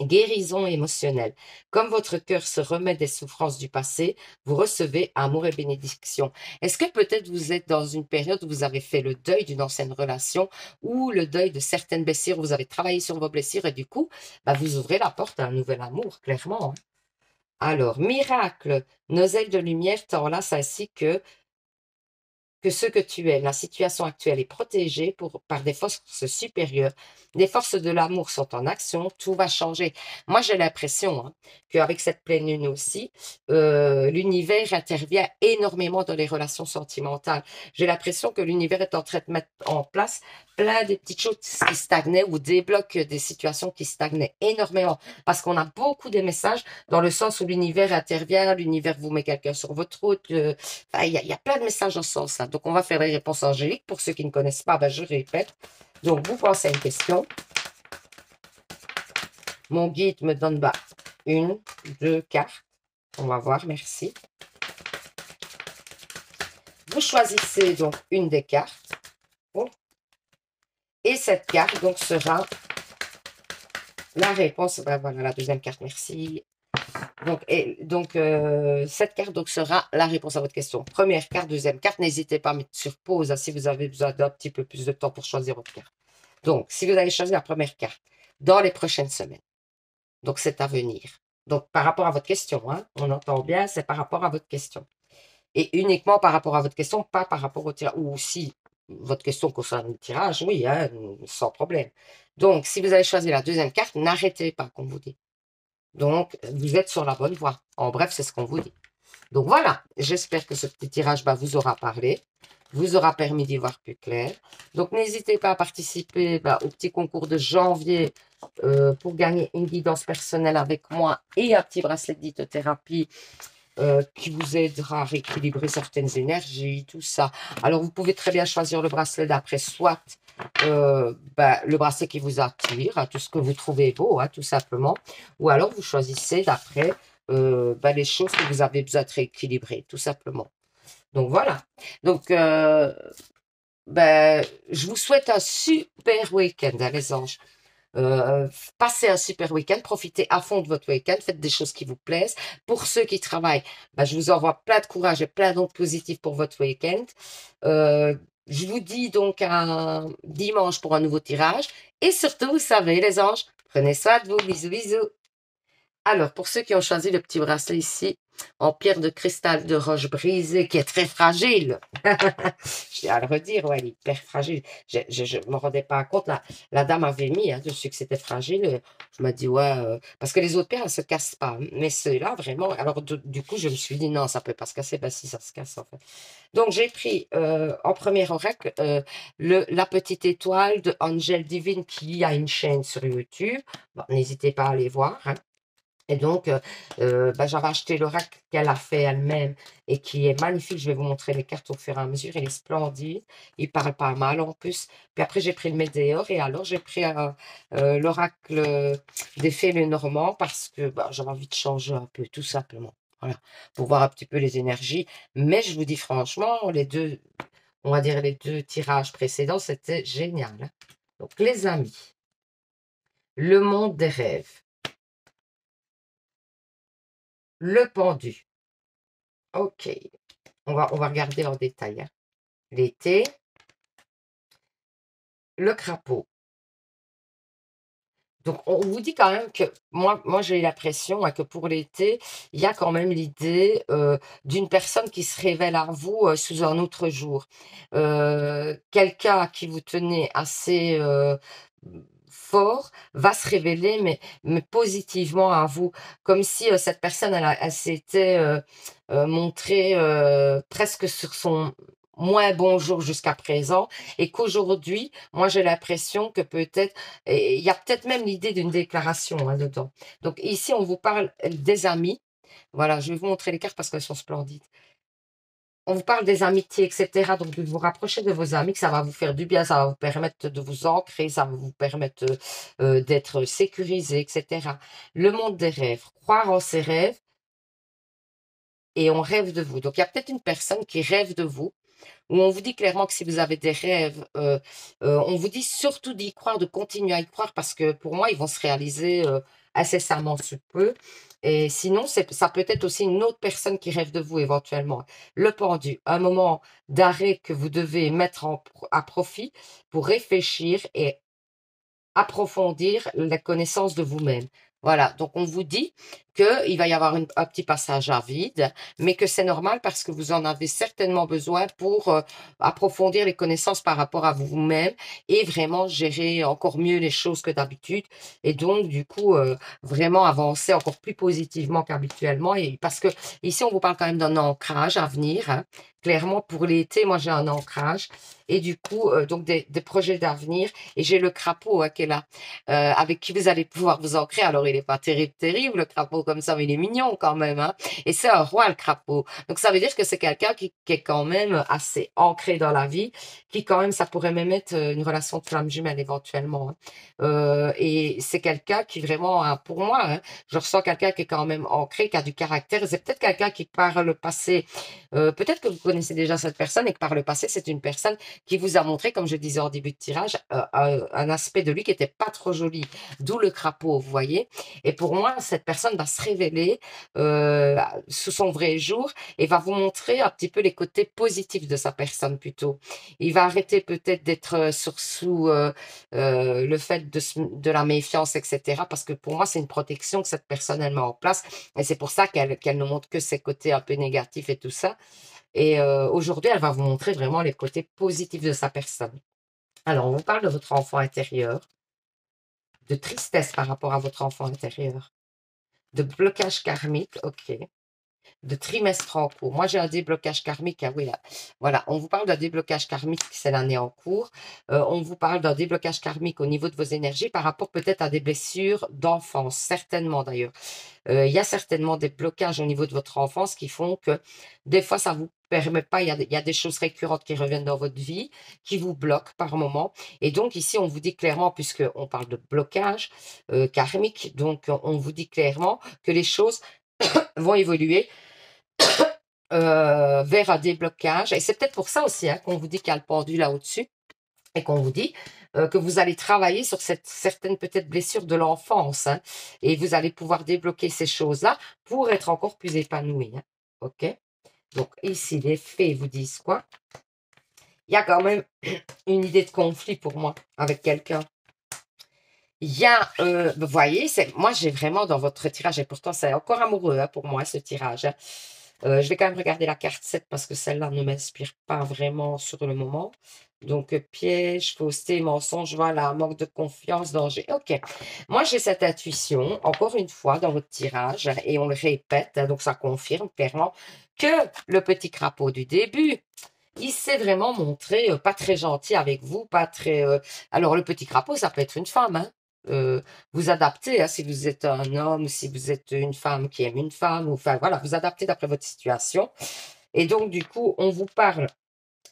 Guérison émotionnelle. Comme votre cœur se remet des souffrances du passé, vous recevez amour et bénédiction. Est-ce que peut-être vous êtes dans une période où vous avez fait le deuil d'une ancienne relation ou le deuil de certaines blessures, vous avez travaillé sur vos blessures et du coup, bah, vous ouvrez la porte à un nouvel amour, clairement, hein. Alors, miracle, nos ailes de lumière t'enlacent ainsi que ce que tu es. La situation actuelle est protégée par des forces supérieures. Les forces de l'amour sont en action, tout va changer. Moi, j'ai l'impression qu'avec cette pleine lune aussi, l'univers intervient énormément dans les relations sentimentales. J'ai l'impression que l'univers est en train de mettre en place plein de petites choses qui stagnaient ou débloque des situations qui stagnaient énormément. Parce qu'on a beaucoup de messages dans le sens où l'univers intervient, l'univers vous met quelqu'un sur votre route, enfin, il y a plein de messages dans ce sens-là. Donc, on va faire les réponses angéliques. Pour ceux qui ne connaissent pas, ben, je répète. Donc, vous pensez à une question. Mon guide me donne une, deux cartes. On va voir, merci. Vous choisissez donc une des cartes. Oh. Et cette carte donc sera la réponse. Ben, voilà, la deuxième carte, merci. Donc, cette carte donc, sera la réponse à votre question. Première carte, deuxième carte. N'hésitez pas à mettre sur pause si vous avez besoin d'un petit peu plus de temps pour choisir votre carte. Donc, si vous avez choisi la première carte dans les prochaines semaines, donc c'est à venir. Donc, par rapport à votre question, hein, on entend bien, c'est par rapport à votre question. Et uniquement par rapport à votre question, pas par rapport au tirage. Ou si votre question concerne le tirage, oui, hein, sans problème. Donc, si vous avez choisi la deuxième carte, n'arrêtez pas, comme vous dit. Donc, vous êtes sur la bonne voie. En bref, c'est ce qu'on vous dit. Donc voilà, j'espère que ce petit tirage vous aura parlé, vous aura permis d'y voir plus clair. Donc n'hésitez pas à participer au petit concours de janvier pour gagner une guidance personnelle avec moi et un petit bracelet de lithothérapie qui vous aidera à rééquilibrer certaines énergies, tout ça. Alors vous pouvez très bien choisir le bracelet d'après, soit le bracelet qui vous attire, tout ce que vous trouvez beau, tout simplement. Ou alors vous choisissez d'après les choses que vous avez besoin de rééquilibrer, tout simplement. Donc voilà. Donc, je vous souhaite un super week-end, les anges. Passez un super week-end, profitez à fond de votre week-end, faites des choses qui vous plaisent. Pour ceux qui travaillent, je vous envoie plein de courage et plein d'ondes positives pour votre week-end. Je vous dis donc un dimanche pour un nouveau tirage. Et surtout, vous savez, les anges, prenez soin de vous. Bisous, bisous. Alors, pour ceux qui ont choisi le petit bracelet ici, en pierre de cristal de roche brisée, qui est très fragile. Je tiens à le redire, ouais, elle est hyper fragile. Je me rendais pas compte, la dame avait mis dessus que c'était fragile. Je me dis, ouais, parce que les autres pierres, elles se cassent pas. Mais ceux-là, vraiment, alors du coup, je me suis dit, non, ça peut pas se casser. Ben si, ça se casse, en fait. Donc, j'ai pris en premier oracle la petite étoile de Angel Divine qui a une chaîne sur YouTube. Bon, n'hésitez pas à aller voir, hein. Et donc, bah, j'avais acheté l'oracle qu'elle a fait elle-même et qui est magnifique. Je vais vous montrer les cartes au fur et à mesure. Il est splendide. Il parle pas mal en plus. Puis après, j'ai pris le Médéor et alors j'ai pris l'oracle des fées Lenormand parce que bah, j'avais envie de changer un peu, tout simplement. Voilà, pour voir un petit peu les énergies. Mais je vous dis franchement, les deux, on va dire les deux tirages précédents, c'était génial, hein. Donc, les amis, le monde des rêves, le pendu. Ok. On va regarder en détail, hein. L'été, le crapaud. Donc, on vous dit quand même que moi j'ai l'impression que pour l'été, il y a quand même l'idée d'une personne qui se révèle à vous sous un autre jour. Quelqu'un à qui vous tenez assez fort va se révéler, mais positivement à vous, comme si cette personne, elle s'était montrée presque sur son moins bon jour jusqu'à présent, et qu'aujourd'hui, moi j'ai l'impression que peut-être, et il y a peut-être même l'idée d'une déclaration dedans. Donc ici, on vous parle des amis. Voilà, je vais vous montrer les cartes parce qu'elles sont splendides. On vous parle des amitiés, etc. Donc, de vous rapprocher de vos amis, que ça va vous faire du bien, ça va vous permettre de vous ancrer, ça va vous permettre d'être sécurisé, etc. Le monde des rêves, croire en ses rêves et on rêve de vous. Donc, il y a peut-être une personne qui rêve de vous, où on vous dit clairement que si vous avez des rêves, on vous dit surtout d'y croire, de continuer à y croire, parce que pour moi, ils vont se réaliser incessamment sous peu. Et sinon, ça peut être aussi une autre personne qui rêve de vous éventuellement. Le pendu, un moment d'arrêt que vous devez mettre à profit pour réfléchir et approfondir la connaissance de vous-même. Voilà, donc on vous dit qu'il va y avoir un petit passage à vide, mais que c'est normal parce que vous en avez certainement besoin pour approfondir les connaissances par rapport à vous-même et vraiment gérer encore mieux les choses que d'habitude. Et donc, du coup, vraiment avancer encore plus positivement qu'habituellement. Et parce que ici, on vous parle quand même d'un ancrage à venir, hein. Clairement, pour l'été, moi, j'ai un ancrage. Et du coup, donc des projets d'avenir. Et j'ai le crapaud qui est là, avec qui vous allez pouvoir vous ancrer. Alors, il n'est pas terrible, terrible, le crapaud comme ça, mais il est mignon quand même, hein. Et c'est un roi, le crapaud. Donc, ça veut dire que c'est quelqu'un qui est quand même assez ancré dans la vie, qui quand même, ça pourrait même être une relation de flamme jumelle éventuellement, hein. Et c'est quelqu'un qui vraiment, hein, pour moi, hein, je ressens quelqu'un qui est quand même ancré, qui a du caractère. C'est peut-être quelqu'un qui, par le passé, peut-être que vous connaissez déjà cette personne et que par le passé, c'est une personne qui vous a montré, comme je disais en début de tirage, un aspect de lui qui était pas trop joli, d'où le crapaud, vous voyez. Et pour moi, cette personne va se révéler sous son vrai jour et va vous montrer un petit peu les côtés positifs de sa personne plutôt. Il va arrêter peut-être d'être sous le fait de la méfiance, etc. Parce que pour moi, c'est une protection que cette personne elle met en place et c'est pour ça qu'elle ne montre que ses côtés un peu négatifs et tout ça. Et aujourd'hui, elle va vous montrer vraiment les côtés positifs de sa personne. Alors, on vous parle de votre enfant intérieur, de tristesse par rapport à votre enfant intérieur, de blocage karmique, ok, de trimestre en cours. Moi, j'ai un déblocage karmique. Ah oui, là. Voilà, on vous parle d'un déblocage karmique, c'est l'année en cours. On vous parle d'un déblocage karmique au niveau de vos énergies par rapport peut-être à des blessures d'enfance, certainement d'ailleurs. Il y a certainement des blocages au niveau de votre enfance qui font que des fois, ça vous permet pas, il y a des choses récurrentes qui reviennent dans votre vie, qui vous bloquent par moment. Et donc ici, on vous dit clairement, puisqu'on parle de blocage karmique, donc on vous dit clairement que les choses vont évoluer vers un déblocage. Et c'est peut-être pour ça aussi qu'on vous dit qu'il y a le pendu là au-dessus et qu'on vous dit que vous allez travailler sur cette certaine peut-être blessure de l'enfance, hein, et vous allez pouvoir débloquer ces choses-là pour être encore plus épanoui, hein. OK? Donc ici, les fées vous disent quoi? Il y a quand même une idée de conflit pour moi avec quelqu'un. Il y a, vous voyez, moi j'ai vraiment dans votre tirage, et pourtant c'est encore amoureux hein, pour moi ce tirage. Hein. Je vais quand même regarder la carte 7 parce que celle-là ne m'inspire pas vraiment sur le moment. Donc, piège, fausseté, mensonge, voilà, manque de confiance, danger. OK. Moi, j'ai cette intuition, encore une fois, dans votre tirage, et on le répète, hein, donc ça confirme clairement que le petit crapaud du début, il s'est vraiment montré pas très gentil avec vous, pas très... Alors, le petit crapaud, ça peut être une femme, hein. Vous adaptez, hein, si vous êtes un homme, si vous êtes une femme qui aime une femme, ou, enfin voilà, vous adaptez d'après votre situation. Et donc, du coup, on vous parle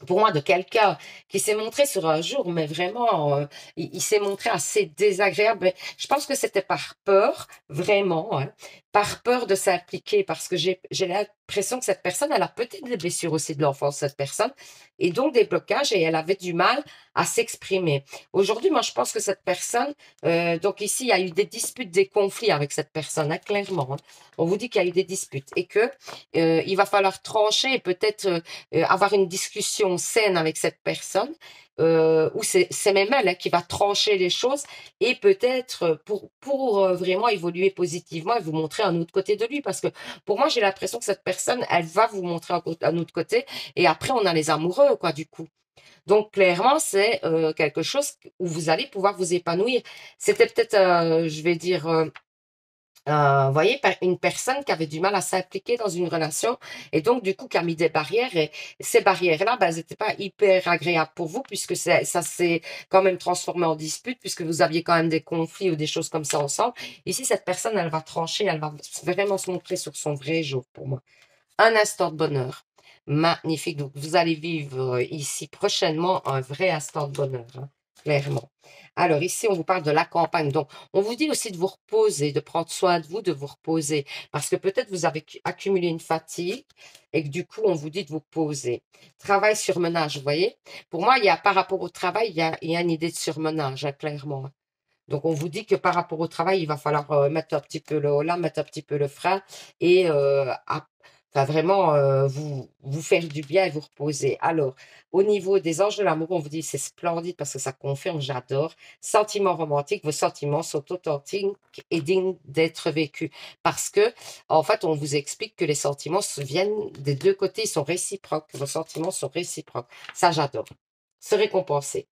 pour moi, de quelqu'un qui s'est montré sur un jour, mais vraiment, il s'est montré assez désagréable. Mais je pense que c'était par peur, vraiment, hein, par peur de s'impliquer, parce que j'ai l'impression que cette personne, elle a peut-être des blessures aussi de l'enfance, cette personne, et donc des blocages, et elle avait du mal à s'exprimer. Aujourd'hui, moi, je pense que cette personne, donc ici, il y a eu des disputes, des conflits avec cette personne, hein, clairement. Hein. On vous dit qu'il y a eu des disputes et que il va falloir trancher et peut-être avoir une discussion saine avec cette personne, où c'est même elle hein, qui va trancher les choses et peut-être pour vraiment évoluer positivement et vous montrer un autre côté de lui. Parce que pour moi, j'ai l'impression que cette personne, elle va vous montrer un autre côté et après, on a les amoureux, quoi, du coup. Donc, clairement, c'est quelque chose où vous allez pouvoir vous épanouir. C'était peut-être, je vais dire, vous voyez, une personne qui avait du mal à s'impliquer dans une relation et donc du coup qui a mis des barrières et ces barrières-là, ben, elles n'étaient pas hyper agréables pour vous puisque ça s'est quand même transformé en dispute puisque vous aviez quand même des conflits ou des choses comme ça ensemble. Ici, cette personne, elle va trancher, elle va vraiment se montrer sur son vrai jour pour moi. Un instant de bonheur. Magnifique. Donc, vous allez vivre ici prochainement un vrai instant de bonheur, hein, clairement. Alors, ici, on vous parle de la campagne. Donc, on vous dit aussi de vous reposer, de prendre soin de vous, de vous reposer. Parce que peut-être vous avez accumulé une fatigue et que du coup, on vous dit de vous poser. Travail surmenage, vous voyez. Pour moi, il y a, par rapport au travail, il y a une idée de surmenage, hein, clairement. Hein. Donc, on vous dit que par rapport au travail, il va falloir mettre un petit peu le holà, mettre un petit peu le frein et enfin, vraiment vous faire du bien et vous reposer. Alors, au niveau des anges de l'amour, on vous dit c'est splendide parce que ça confirme, j'adore. Sentiments romantiques, vos sentiments sont authentiques et dignes d'être vécus. Parce que, en fait, on vous explique que les sentiments viennent des deux côtés, ils sont réciproques. Vos sentiments sont réciproques. Ça, j'adore. Se récompenser.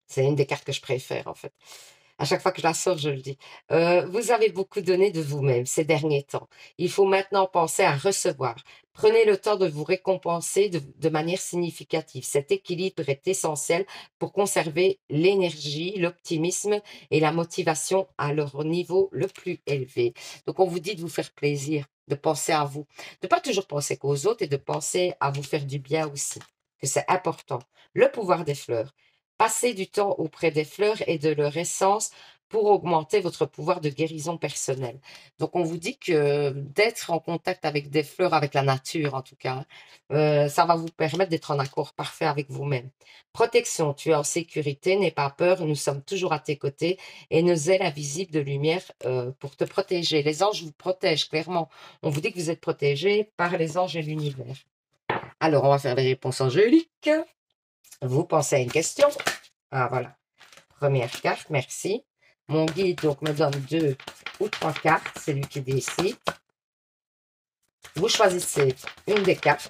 C'est une des cartes que je préfère, en fait. À chaque fois que je la sors, je le dis. Vous avez beaucoup donné de vous-même ces derniers temps. Il faut maintenant penser à recevoir. Prenez le temps de vous récompenser de manière significative. Cet équilibre est essentiel pour conserver l'énergie, l'optimisme et la motivation à leur niveau le plus élevé. Donc, on vous dit de vous faire plaisir, de penser à vous, de pas toujours penser qu'aux autres et de penser à vous faire du bien aussi, que c'est important. Le pouvoir des fleurs. Passez du temps auprès des fleurs et de leur essence pour augmenter votre pouvoir de guérison personnelle. Donc, on vous dit que d'être en contact avec des fleurs, avec la nature en tout cas, ça va vous permettre d'être en accord parfait avec vous-même. Protection, tu es en sécurité, n'aie pas peur, nous sommes toujours à tes côtés et nos ailes invisibles de lumière pour te protéger. Les anges vous protègent, clairement. On vous dit que vous êtes protégé par les anges et l'univers. Alors, on va faire des réponses angéliques. Vous pensez à une question. Ah, voilà. Première carte, merci. Mon guide, donc, me donne 2 ou 3 cartes. C'est lui qui décide. Vous choisissez une des cartes.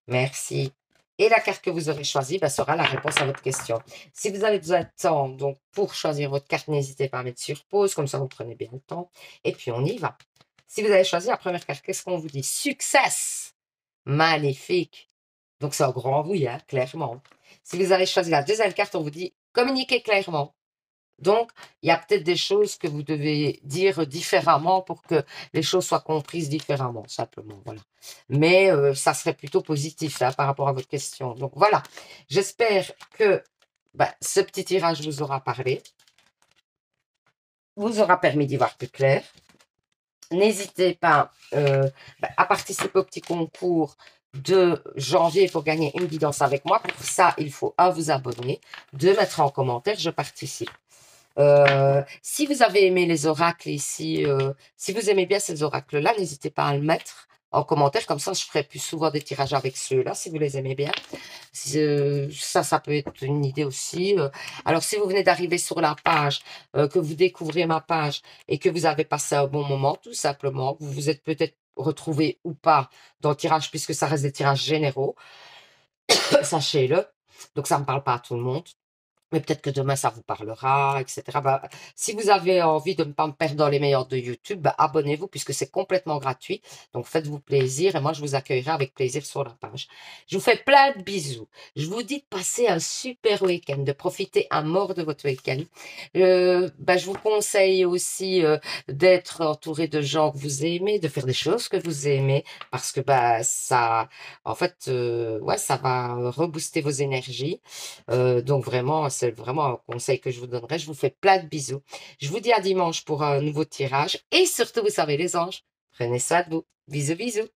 Merci. Et la carte que vous aurez choisie sera la réponse à votre question. Si vous avez besoin de temps donc, pour choisir votre carte, n'hésitez pas à mettre sur pause. Comme ça, vous prenez bien le temps. Et puis, on y va. Si vous avez choisi la première carte, qu'est-ce qu'on vous dit? Succès! Magnifique! Donc, c'est un grand oui, hein, clairement. Si vous avez choisi la deuxième carte, on vous dit communiquer clairement. Donc, il y a peut-être des choses que vous devez dire différemment pour que les choses soient comprises différemment, simplement. Voilà. Mais ça serait plutôt positif hein, par rapport à votre question. Donc, voilà. J'espère que ce petit tirage vous aura parlé, vous aura permis d'y voir plus clair. N'hésitez pas à participer au petit concours de janvier pour gagner une guidance avec moi. Pour ça, il faut vous abonner, 2 mettre en commentaire, je participe. Si vous avez aimé les oracles ici, si vous aimez bien ces oracles-là, n'hésitez pas à le mettre en commentaire. Comme ça, je ferai plus souvent des tirages avec ceux-là, si vous les aimez bien. Ça peut être une idée aussi. Alors, si vous venez d'arriver sur la page, que vous découvrez ma page et que vous avez passé un bon moment, tout simplement, vous vous êtes peut-être retrouvé ou pas dans le tirage, puisque ça reste des tirages généraux, sachez-le. Donc, ça ne parle pas à tout le monde. Mais peut-être que demain, ça vous parlera, etc. Bah, si vous avez envie de ne pas me perdre dans les meilleurs de YouTube, bah, abonnez-vous puisque c'est complètement gratuit. Donc, faites-vous plaisir et moi, je vous accueillerai avec plaisir sur la page. Je vous fais plein de bisous. Je vous dis de passer un super week-end, de profiter à mort de votre week-end. Bah, je vous conseille aussi d'être entouré de gens que vous aimez, de faire des choses que vous aimez parce que bah, ça, en fait, ouais, ça va rebooster vos énergies. Donc vraiment, c'est vraiment un conseil que je vous donnerai. Je vous fais plein de bisous. Je vous dis à dimanche pour un nouveau tirage. Et surtout, vous savez, les anges, prenez soin de vous. Bisous, bisous.